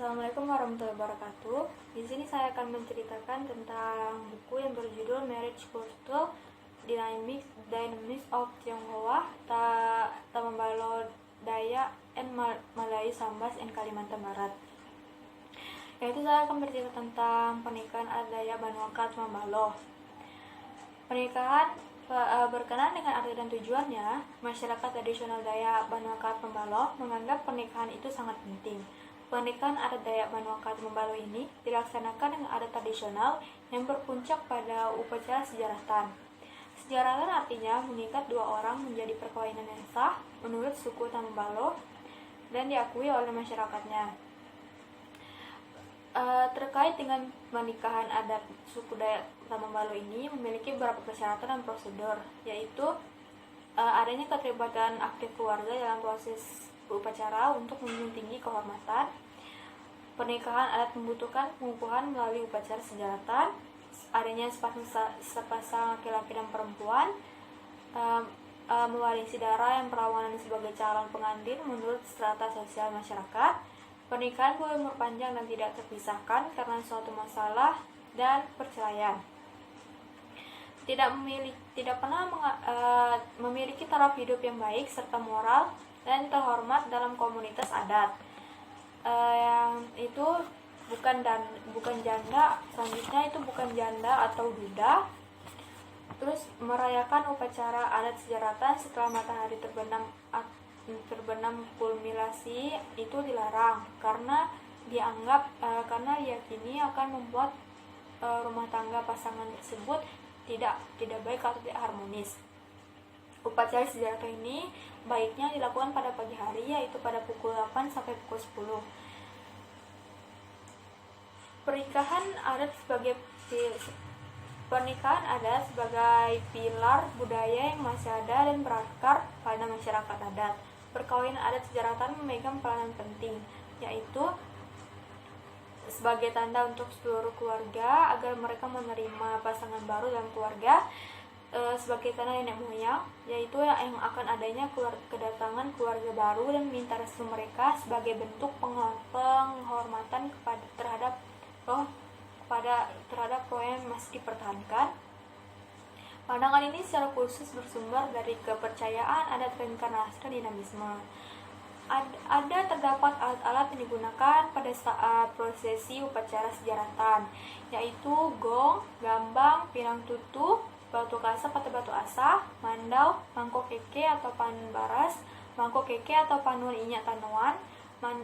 Assalamualaikum warahmatullahi wabarakatuh. Di sini saya akan menceritakan tentang buku yang berjudul Marriage Culture Dynamics of Tionghoa, Tamambalo Dayak and Malay Sambas and Kalimantan Barat. Yaitu saya akan bercerita tentang pernikahan adat Dayak Banuaka Tamambalo. Pernikahan berkenaan dengan arti dan tujuannya, masyarakat tradisional Dayak Banuaka Tamambalo menganggap pernikahan itu sangat penting. Pernikahan adat Dayak Banuaka Tamambalo ini dilaksanakan dengan adat tradisional yang berpuncak pada upacara sejarahan. Sejarahan artinya mengikat dua orang menjadi perkawinan yang sah menurut suku Tamambalo dan diakui oleh masyarakatnya. Terkait dengan pernikahan adat suku Dayak Tamambalo ini memiliki beberapa persyaratan dan prosedur, yaitu adanya keterlibatan aktif keluarga dalam proses upacara untuk menjunjung tinggi kehormatan. Pernikahan adat membutuhkan pengukuhan melalui upacara sejarahan, adanya sepasang laki-laki dan perempuan, mewarisi darah yang perawanan sebagai calon pengantin menurut strata sosial masyarakat. Pernikahan boleh berpanjang dan tidak terpisahkan karena suatu masalah dan perceraian. Tidak pernah memiliki taraf hidup yang baik serta moral dan terhormat dalam komunitas adat. Yang itu bukan janda, selanjutnya itu bukan janda atau duda. Terus merayakan upacara adat sejarahan setelah matahari terbenam kulminasi itu dilarang karena diyakini akan membuat rumah tangga pasangan tersebut tidak baik atau tidak harmonis. Upacara sejarahan ini baiknya dilakukan pada pagi hari, yaitu pada pukul 8 sampai pukul 10. Pernikahan adat sebagai pilar budaya yang masih ada dan berakar pada masyarakat adat. Perkawinan adat sejarahan memegang peranan penting, yaitu sebagai tanda untuk seluruh keluarga agar mereka menerima pasangan baru dalam keluarga, sebagai tanda nenek moyang, yaitu yang akan adanya kedatangan keluarga baru dan minta restu mereka sebagai bentuk penghormatan terhadap roh yang masih dipertahankan. Pandangan ini secara khusus bersumber dari kepercayaan adat reinkarnasi dan dinamisme. Terdapat alat-alat yang digunakan pada saat prosesi upacara sejarahan, yaitu gong, gambang, pinang tutu, batu kasap atau batu asah, mandau, mangkok keke atau panuan baras, mangkok keke atau panuan inyak tanuan,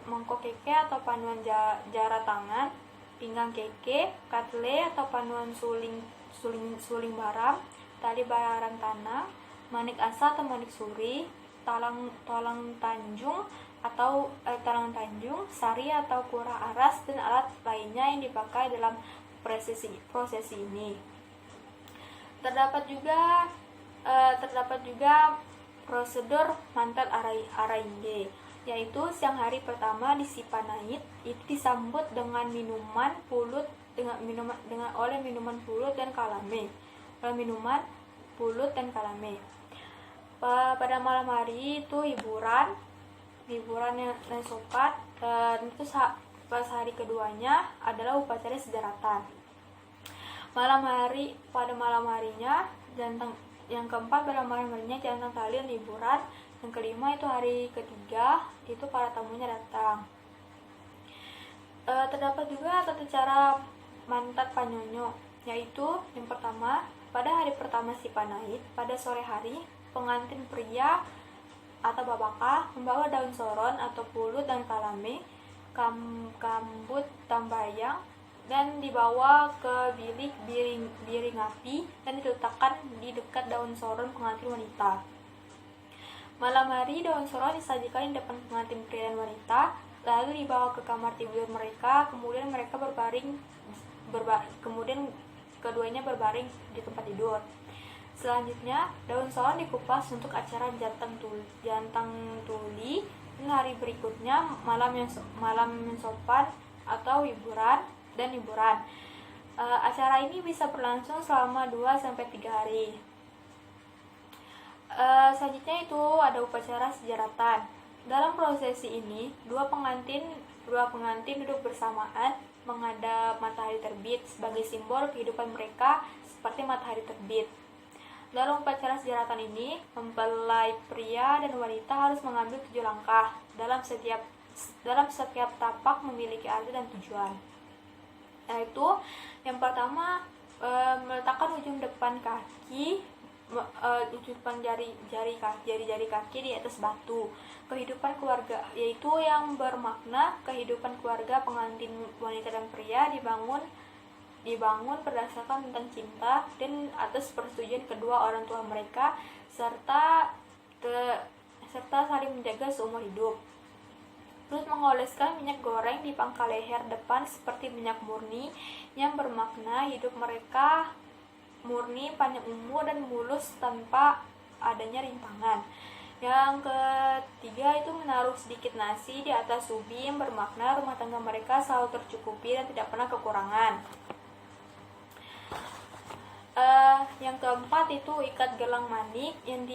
mangkok keke atau panuan jara tangan, pinggang keke, katle atau panuan suling baram, tali barang tanah, manik asa atau manik suri, talang tanjung, sari atau kurah aras, dan alat lainnya yang dipakai dalam prosesi ini. Terdapat juga prosedur mantat araingge, yaitu siang hari pertama di Sipanait itu disambut dengan minuman pulut dan kalame. Pada malam hari itu hiburan yang sopan. Itu pas hari keduanya adalah upacara sejarahan. Pada malam harinya yang keempat pada malam harinya jantang tali dan hiburan. Yang kelima itu hari ketiga itu para tamunya datang. Terdapat juga tata cara mantat panyonyo, yaitu yang pertama pada hari pertama Sipanait pada sore hari pengantin pria atau babaka membawa daun soron atau pulut dan kalame, kambut tambayang, dan dibawa ke bilik biring api dan diletakkan di dekat daun soron pengantin wanita. Malam hari daun soron disajikan di depan pengantin pria dan wanita, lalu dibawa ke kamar tidur mereka, kemudian keduanya berbaring di tempat tidur. Selanjutnya daun soron dikupas untuk acara jantang tuli, dan hari berikutnya malam yang sopan atau hiburan. Acara ini bisa berlangsung selama 2-3 hari. Selanjutnya itu ada upacara sejarahan. Dalam prosesi ini, dua pengantin Kedua pengantin duduk bersamaan menghadap matahari terbit sebagai simbol kehidupan mereka seperti matahari terbit. Dalam upacara sejarahan ini, mempelai pria dan wanita harus mengambil 7 langkah. Dalam setiap tapak memiliki arti dan tujuan. Yaitu yang pertama, meletakkan ujung depan kaki, ujung depan jari-jari kaki di atas batu. Kehidupan keluarga, yaitu yang bermakna kehidupan keluarga pengantin wanita dan pria dibangun berdasarkan tentang cinta dan atas persetujuan kedua orang tua mereka serta saling menjaga seumur hidup. Terus mengoleskan minyak goreng di pangkal leher depan seperti minyak murni yang bermakna hidup mereka murni, panjang umur dan mulus tanpa adanya rintangan. Yang ketiga itu menaruh sedikit nasi di atas ubi yang bermakna rumah tangga mereka selalu tercukupi dan tidak pernah kekurangan. Yang keempat itu ikat gelang manik yang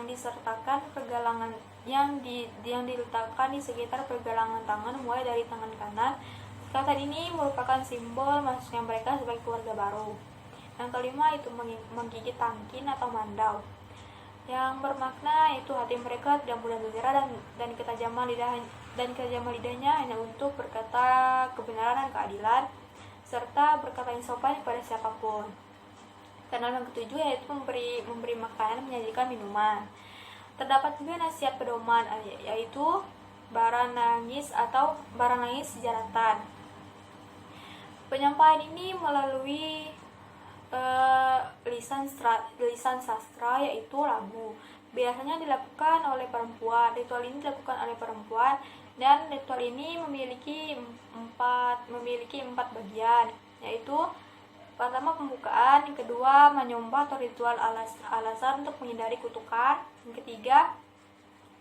disertakan pergelangan yang diletakkan di sekitar pergelangan tangan mulai dari tangan kanan. Ikatan ini merupakan simbol masuknya mereka sebagai keluarga baru. Yang kelima itu menggigit tangkin atau mandau yang bermakna itu hati mereka tidak mudah menyerah dan ketajaman lidahnya hanya untuk berkata kebenaran dan keadilan serta berkata yang sopan kepada siapapun. Karena yang ketujuh yaitu memberi makanan, menyajikan minuman. Terdapat juga nasihat pedoman yaitu bara nangis sejarahan. Penyampaian ini melalui lisan sastra yaitu lagu. Biasanya dilakukan oleh perempuan. Ritual ini dilakukan oleh perempuan dan ritual ini memiliki empat bagian, yaitu pertama pembukaan, yang kedua menyembah atau ritual alasan untuk menghindari kutukan, yang ketiga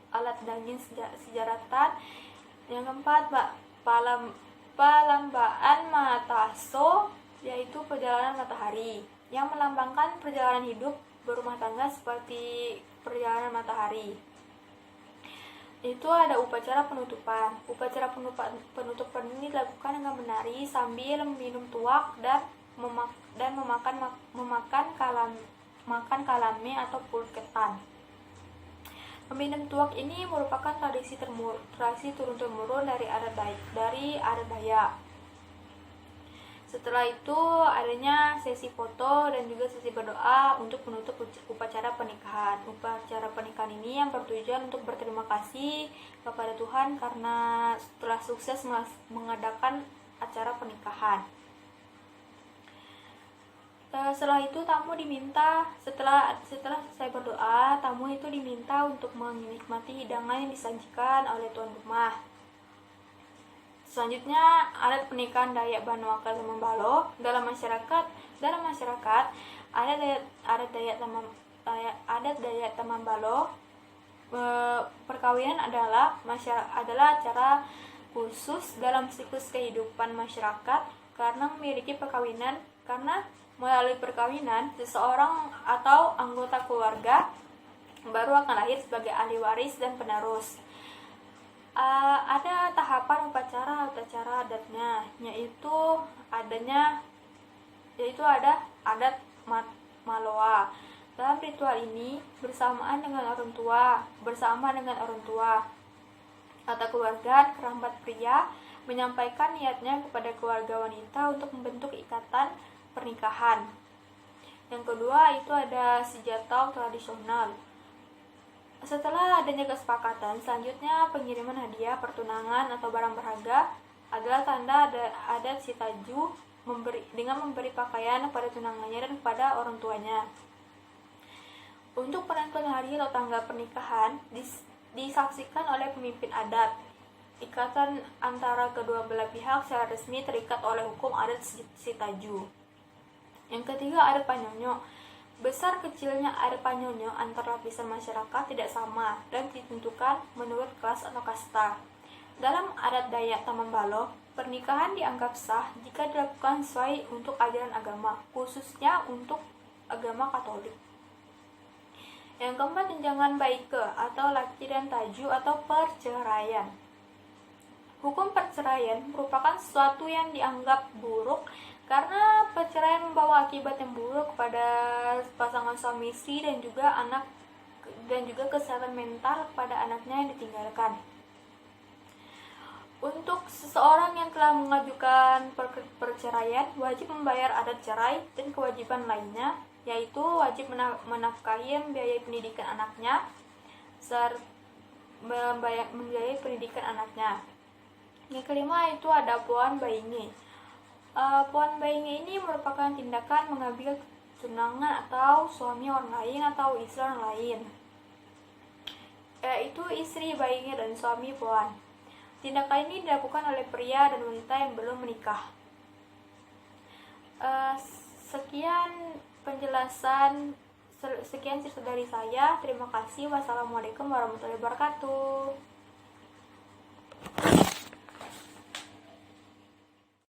alat daging sejarahan, yang keempat palambaan mataso yaitu perjalanan matahari yang melambangkan perjalanan hidup berumah tangga seperti perjalanan matahari. Itu ada upacara penutupan. Upacara penutupan ini dilakukan dengan menari sambil meminum tuak dan memakan kalame atau pulketan. Meminum tuak ini merupakan tradisi turun-temurun dari adat Dayak. Setelah itu adanya sesi foto dan juga sesi berdoa untuk menutup upacara pernikahan. Upacara pernikahan ini yang bertujuan untuk berterima kasih kepada Tuhan karena telah sukses mengadakan acara pernikahan. Setelah itu tamu diminta setelah selesai berdoa, tamu itu diminta untuk menikmati hidangan yang disajikan oleh tuan rumah. Selanjutnya, adat pernikahan Dayak Banuaka Tamambalo. Dalam masyarakat adat Dayak Tamambalo, perkawinan adalah acara khusus dalam siklus kehidupan masyarakat karena melalui perkawinan seseorang atau anggota keluarga baru akan lahir sebagai ahli waris dan penerus. Ada tahapan upacara adatnya, yaitu ada adat maloa. Dalam ritual ini bersama dengan orang tua atau keluarga kerabat pria menyampaikan niatnya kepada keluarga wanita untuk membentuk ikatan pernikahan. Yang kedua itu ada sijatau tradisional. Setelah adanya kesepakatan, selanjutnya pengiriman hadiah pertunangan atau barang berharga adalah tanda adat Sitaju dengan memberi pakaian pada tunangannya dan kepada orang tuanya. Untuk penentuan hari atau tanggal pernikahan disaksikan oleh pemimpin adat. Ikatan antara kedua belah pihak secara resmi terikat oleh hukum adat Sitaju. Yang ketiga adat Panyonyo. Besar kecilnya adat Panyonyo antar lapisan masyarakat tidak sama dan ditentukan menurut kelas atau kasta. Dalam adat Dayak Tamambalo, pernikahan dianggap sah jika dilakukan sesuai untuk ajaran agama, khususnya untuk agama Katolik. Yang keempat, jenjangan baike atau laki dan taju atau perceraian. Hukum perceraian merupakan sesuatu yang dianggap buruk karena perceraian membawa akibat yang buruk kepada pasangan suami istri dan juga kesehatan mental pada anaknya yang ditinggalkan. Untuk seseorang yang telah mengajukan perceraian, wajib membayar adat cerai dan kewajiban lainnya, yaitu wajib menafkahi biaya pendidikan anaknya, serta membiayai pendidikan anaknya. Yang kelima itu ada poan bainge. Poan bainge ini merupakan tindakan mengambil tunangan atau suami orang lain atau istri orang lain, yaitu istri bainge dan suami poan. Tindakan ini dilakukan oleh pria dan wanita yang belum menikah. Sekian cerita dari saya. Terima kasih. Wassalamualaikum warahmatullahi wabarakatuh.